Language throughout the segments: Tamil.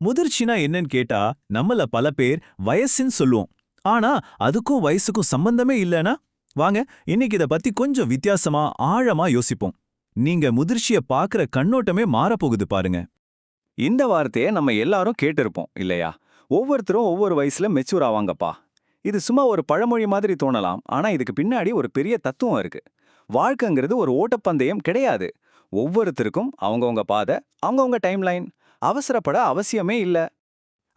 முதிர்ச்சினா என்னன்னு கேட்டா நம்மள பல பேர் வயசுன்னு சொல்லுவோம். ஆனா அதுக்கும் வயசுக்கும் சம்பந்தமே இல்லனா? வாங்க இன்னைக்கு இத பத்தி கொஞ்சம் வித்தியாசமா ஆழமா யோசிப்போம். நீங்க முதிர்ச்சிய பாக்குற கண்ணோட்டமே மாறப்போகுது பாருங்க. இந்த வார்த்தையை நம்ம எல்லாரும் கேட்டிருப்போம் இல்லையா? ஒவ்வொருத்தரும் ஒவ்வொரு வயசுல மெச்சூர் ஆவாங்கப்பா. இது சும்மா ஒரு பழமொழி மாதிரி தோணலாம், ஆனா இதுக்கு பின்னாடி ஒரு பெரிய தத்துவம் இருக்கு. வாழ்க்கைங்கிறது ஒரு ஓட்டப்பந்தயம் கிடையாது. ஒவ்வொருத்தருக்கும் அவங்கவங்க பாதை, அவங்கவங்க டைம்லைன். அவசரப்பட அவசியமே இல்ல.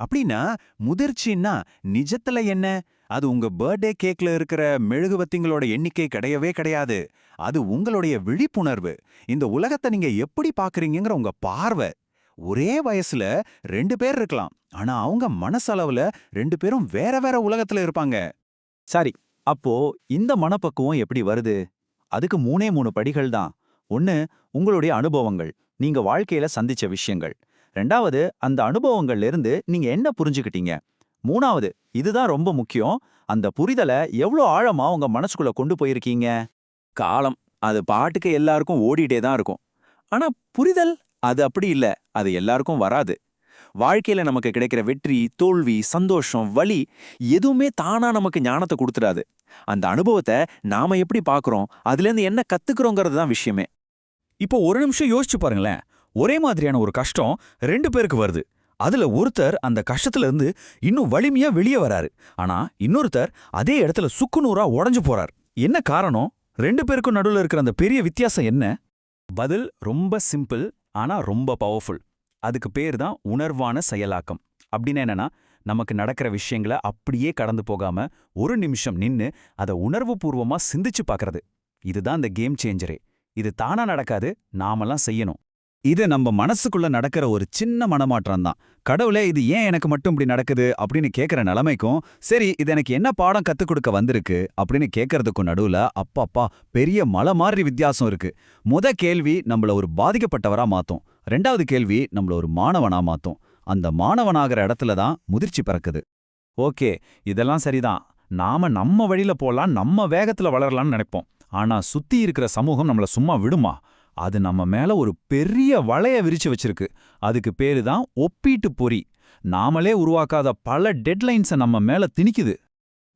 அப்படின்னா முதிர்ச்சின்னா நிஜத்துல என்ன? அது உங்க பர்த்டே கேக்ல இருக்கிற மெழுகுவத்திங்களோட எண்ணிக்கை கிடையவே கிடையாது. அது உங்களுடைய விழிப்புணர்வு. இந்த உலகத்தை நீங்க எப்படி பாக்குறீங்கங்கிற உங்க பார்வை. ஒரே வயசுல ரெண்டு பேர் இருக்கலாம், ஆனா அவங்க மனசளவுல ரெண்டு பேரும் வேற வேற உலகத்துல இருப்பாங்க. சரி, அப்போ இந்த மனப்பக்குவம் எப்படி வருது? அதுக்கு மூணே படிகள் தான். ஒன்னு, உங்களுடைய அனுபவங்கள், நீங்க வாழ்க்கையில சந்திச்ச விஷயங்கள். ரெண்டாவது, அந்த அனுபவங்கள்ல இருந்து நீங்க என்ன புரிஞ்சுக்கிட்டீங்க. மூணாவது, இதுதான் ரொம்ப முக்கியம், அந்த புரிதலை எவ்வளோ ஆழமா உங்க மனசுக்குள்ள கொண்டு போயிருக்கீங்க. காலம் அது பாட்டுக்கு எல்லாருக்கும் ஓடிட்டே தான் இருக்கும். ஆனா புரிதல் அது அப்படி இல்ல. அது எல்லாருக்கும் வராது. வாழ்க்கையில நமக்கு கிடைக்கிற வெற்றி, தோல்வி, சந்தோஷம், வலி எதுவுமே தானா நமக்கு ஞானத்தை கொடுத்துடாது. அந்த அனுபவத்தை நாம எப்படி பார்க்கறோம், அதுலேருந்து என்ன கத்துக்கிறோங்கிறது தான் விஷயமே. இப்போ ஒரு நிமிஷம் யோசிச்சு பாருங்களேன். ஒரே மாதிரியான ஒரு கஷ்டம் ரெண்டு பேருக்கு வருது. அதுல ஒருத்தர் அந்த கஷ்டத்துல இருந்து இன்னும் வலிமையா வெளியே வராரு. ஆனா இன்னொருத்தர் அதே இடத்துல சுக்குநூறா உடைஞ்சு போறார். என்ன காரணம்? ரெண்டு பேருக்கும் நடுவுல இருக்கிற அந்த பெரிய வித்தியாசம் என்ன? பதில் ரொம்ப சிம்பிள், ஆனா ரொம்ப பவர்ஃபுல். அதுக்கு பேர் தான் உணர்வான செயலாக்கம். அப்படின்னு என்னன்னா, நமக்கு நடக்கிற விஷயங்களை அப்படியே கடந்து போகாம ஒரு நிமிஷம் நின்னு அதை உணர்வுபூர்வமா சிந்திச்சு பார்க்கறது. இதுதான் இந்த கேம் சேஞ்சரே. இது தானா நடக்காது, நாமெல்லாம் செய்யணும். இது நம்ம மனசுக்குள்ள நடக்கிற ஒரு சின்ன மனமாற்றம் தான். கடவுளே, இது ஏன் எனக்கு மட்டும் இப்படி நடக்குது அப்படின்னு கேட்கிற நிலைமைக்கும், சரி இது எனக்கு என்ன பாடம் கத்துக் கொடுக்க வந்திருக்கு அப்படின்னு கேட்கறதுக்கும் நடுவுல அப்பப்பா பெரிய மலை மாதிரி வித்தியாசம் இருக்கு. கேள்வி நம்மள ஒரு பாதிக்கப்பட்டவரா மாத்தும். ரெண்டாவது கேள்வி நம்மள ஒரு மாணவனா மாத்தும். அந்த மாணவனாகிற இடத்துல தான் முதிர்ச்சி பிறக்குது. ஓகே, இதெல்லாம் சரிதான். நாம நம்ம வழியில போலாம், நம்ம வேகத்துல வளரலாம்னு நினைப்போம். ஆனா சுத்தி இருக்கிற சமூகம் நம்மள சும்மா விடுமா? அது நம்ம மேல ஒரு பெரிய வளைய விரிச்சு வச்சிருக்கு. அதுக்கு பேரு தான் ஒப்பீட்டு பொறி. நாமளே உருவாக்காத பல டெட்லைன்ஸை நம்ம மேல திணிக்குது.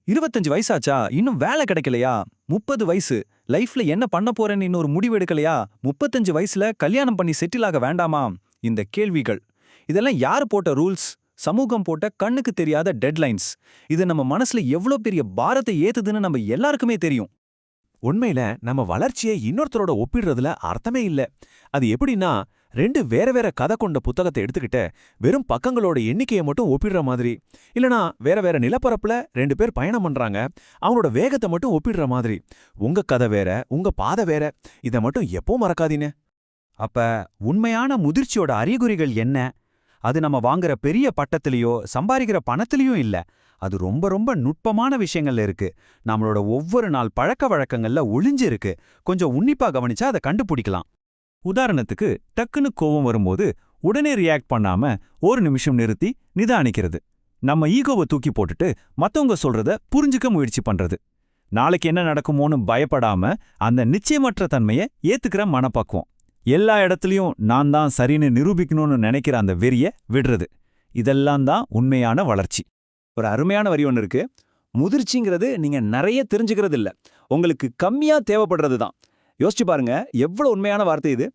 25 வயசாச்சா, இன்னும் வேலை கிடைக்கலையா? 30 வயசு, லைஃப்ல என்ன பண்ண போறேன்னு இன்னொரு முடிவு எடுக்கலையா? 35 வயசுல கல்யாணம் பண்ணி செட்டில் ஆக வேண்டாமா? இந்த கேள்விகள், இதெல்லாம் யார் போட்ட ரூல்ஸ்? சமூகம் போட்ட கண்ணுக்கு தெரியாத டெட்லைன்ஸ். இது நம்ம மனசுல எவ்வளோ பெரிய பாரத்தை ஏத்துதுன்னு நம்ம எல்லாருக்குமே தெரியும். உண்மையில நம்ம வளர்ச்சியை இன்னொருத்தரோட ஒப்பிடுறதுல அர்த்தமே இல்ல. அது எப்படின்னா, ரெண்டு வேற வேற கதை கொண்ட புத்தகத்தை எடுத்துக்கிட்ட வெறும் பக்கங்களோட எண்ணிக்கையை மட்டும் ஒப்பிடுற மாதிரி. இல்லனா வேற வேற நிலப்பரப்புல ரெண்டு பேர் பயணம் பண்றாங்க, அவங்களோட வேகத்தை மட்டும் ஒப்பிடுற மாதிரி. உங்க கதை வேற, உங்க பாதை வேற. இதை மட்டும் எப்போ மறக்காதீங்க. அப்ப உண்மையான முதிர்ச்சியோட அறிகுறிகள் என்ன? அது நம்ம வாங்குற பெரிய பட்டத்திலயோ சம்பாதிக்கிற பணத்திலயும் இல்ல. அது ரொம்ப ரொம்ப நுட்பமான விஷயங்கள்ல இருக்கு. நம்மளோட ஒவ்வொரு நாள் பழக்க வழக்கங்கள்ல ஒளிஞ்சு இருக்கு. கொஞ்சம் உன்னிப்பா கவனிச்சா அதை கண்டுபிடிக்கலாம். உதாரணத்துக்கு, டக்குன்னு கோவம் வரும்போது உடனே ரியாக்ட் பண்ணாம ஒரு நிமிஷம் நிறுத்தி நிதானிக்கிறது. நம்ம ஈகோவை தூக்கி போட்டுட்டு மத்தவங்க சொல்றத புரிஞ்சுக்க முயற்சி பண்றது. நாளைக்கு என்ன நடக்குமோன்னு பயப்படாம அந்த நிச்சயமற்ற தன்மையை ஏத்துக்கிற மனப்பக்குவம். எல்லா இடத்துலயும் நான் தான் சரின்னு நிரூபிக்கணும்னு நினைக்கிற அந்த வெறிய விடுறது. இதெல்லாம் தான் உண்மையான வளர்ச்சி. ஒரு அருமையான வரி ஒன்று இருக்கு. முதிர்ச்சிங்கிறது நீங்க நிறைய தெரிஞ்சுக்கிறது இல்ல, உங்களுக்கு கம்மியா தேவைப்படுறது தான். யோசிச்சு பாருங்க, எவ்வளவு உண்மையான வார்த்தை இது.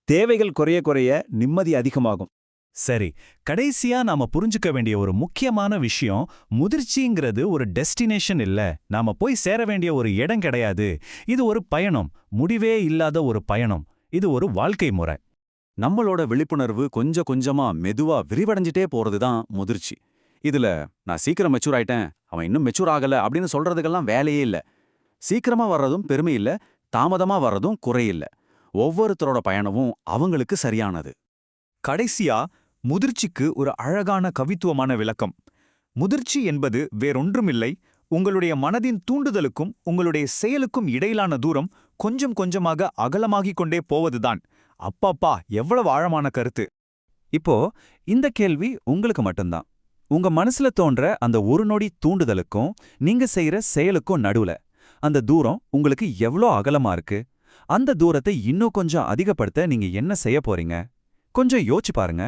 தேவைகள் குறைய குறைய நிம்மதி அதிகமாகும். சரி, கடைசியா நாம புரிஞ்சுக்க வேண்டிய ஒரு முக்கியமான விஷயம், முதிர்ச்சிங்கிறது ஒரு டெஸ்டினேஷன் இல்ல, நாம போய் சேர வேண்டிய ஒரு இடம் கிடையாது. இது ஒரு பயணம், முடிவே இல்லாத ஒரு பயணம். இது ஒரு வாழ்க்கை முறை. நம்மளோட விழிப்புணர்வு கொஞ்சம் கொஞ்சமா மெதுவா விரிவடைஞ்சிட்டே போறதுதான் முதிர்ச்சி. இதுல நான் சீக்கிரம் மெச்சூர் ஆயிட்டேன், அவன் இன்னும் மெச்சூர் ஆகல அப்படின்னு சொல்றதுக்கெல்லாம் வேலையே இல்ல. சீக்கிரமா வர்றதும் பெருமை இல்ல, தாமதமா வர்றதும் குறையில்ல. ஒவ்வொருத்தரோட பயணமும் அவங்களுக்கு சரியானது. கடைசியா, முதிர்ச்சிக்கு ஒரு அழகான கவித்துவமான விளக்கம். முதிர்ச்சி என்பது வேறொன்றுமில்லை, உங்களுடைய மனதின் தூண்டுதலுக்கும் உங்களுடைய செயலுக்கும் இடையிலான தூரம் கொஞ்சம் கொஞ்சமாக அகலமாகிக் கொண்டே போவதுதான். அப்பப்பா, எவ்வளவு ஆழமான கருத்து! இப்போ இந்த கேள்வி உங்களுக்கு மட்டும்தான். உங்க மனசுல தோன்ற அந்த ஒரு நொடி தூண்டுதலுக்கும் நீங்க செய்யற செயலுக்கும் நடுவுல அந்த தூரம் உங்களுக்கு எவ்வளோ அகலமா இருக்கு? அந்த தூரத்தை இன்னும் கொஞ்சம் அதிகப்படுத்த நீங்க என்ன செய்ய போறீங்க? கொஞ்சம் யோசிச்சு பாருங்க.